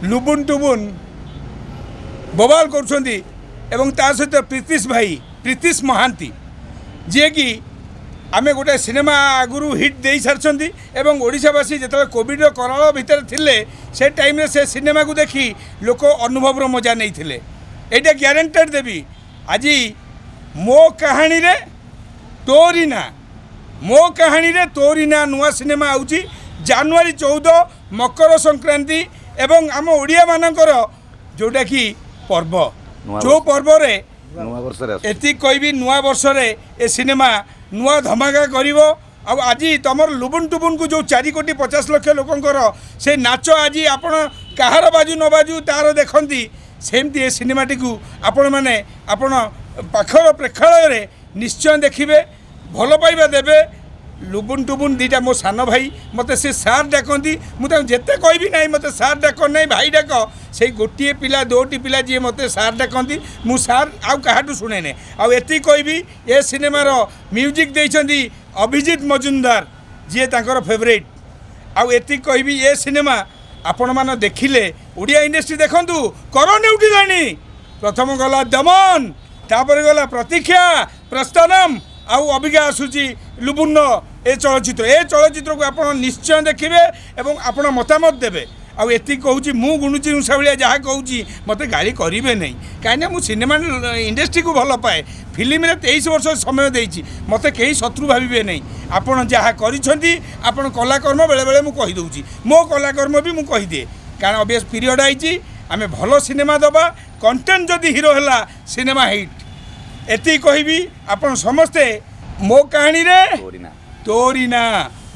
लुबुन टुबुन बवाल करुँच सहित प्रीतिश भाई प्रीतिश महांती जी कि आमे गोटे सिनेमा आगु हिट दे सारी एवं ओडिशावासी जो कोविड कराल भितर थिले से टाइम रे से सिनेमा को देखी लोक अनुभव मजा नहीं थिले एटा ग्यारंटेड देवी आज मो कहानी रे तोरी ना मो कहानी रे तोरी ना नुआ सिनेमा आउची जनवरी 14 मकर संक्रांति एवं आम ओडिया मानकर जोटा कि पर्व जो पर्व रे एति कहबी नुआ वर्ष रे ए सिनेमा नुआ धमाका करिवो आज तुम लुबुन टुबुन को जो 4 कोटी 50 लाख लोकंकर से नाच आज आपण कहार बाजू न बाजू तार देखती सेमती ए सिनेमाटी को आपण मैंने आपण पाखर प्रेक्षालय रे निश्चय देखिए भल पाइबा देवे लुबुन टुबुन दीटा मो सान भाई मत से सार डाकती मुझे जिते कहबी ना मत सार डाक ना भाई डाक से गोटे पिला 2टी पिला जी मत सार डाकती मु सार आउ क्या शुणे ने आती कहबी ए सिनेमार म्यूजिक देइछंती अभिजीत मजुमदार जी तांकर फेवरेट आती कहबी ए सिनेमा आपण मान देखिले ओडिया इंडस्ट्री देखंतु करन उठिलानी प्रथम गला दमन तापर गला प्रतीक्षा प्रस्थानम आउ अबिका आसूची लुबुन ए चलचित्र को आप निश्चय देखिए एवं आपण मतामत देवे आउ एति कहूँ मु गुणुची उषा भाया जहाँ कहूँ मत गाड़ी करेंगे नहीं कहीं मुझ सिनेमा इंडस्ट्री को भल पाए फिल्म में 23 वर्ष समय देती मत कहीं शत्रु भावे नहीं आपड़ जहाँ कर कलाकर्म बेले बेले मुझे कहीदे मो कलाकर्म भी मुझे कहीदे कारण अभ्यास पीरियड आई आम भल सिनेमा दबा कंटेंट जदि हिरो है सिनेमा हिट एति कहबी आपण समस्ते मो कहानी रे तोरीना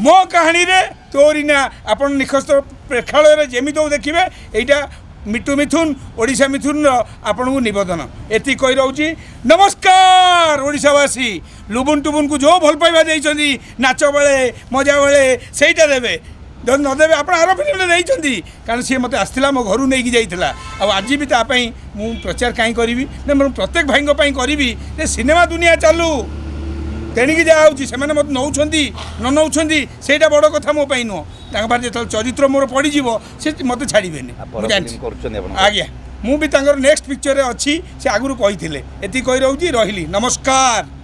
मो कहानी रे तोरीना आपण निखस्त प्रेक्षालय रे जेमी दो देखिबे एटा मिटू मिथुन ओडिशा मिथुन आपण को निवेदन एति कहि रहउची नमस्कार ओडिशावासी लुबुन टुबुन को जो भल पाइबा देइछंदी नाच बेले मजा बेले सेटा देबे न देवे आप आर फिल्म देइछंदी कारण सी मत आसला मो घर नहीं जाइला आज भी तापाई मु प्रचार कहीं करी ना मैं प्रत्येक भाई करी सिनेमा दुनिया चालू तेणिकी जहाँ से मत नौ न नौ से बड़ कथा मो नुह पारे जो चरित्र मोर पड़ज से मत छाड़े आज्ञा मुझे नेक्स्ट पिक्चर अच्छी से आगुरी कही ये कही रही नमस्कार।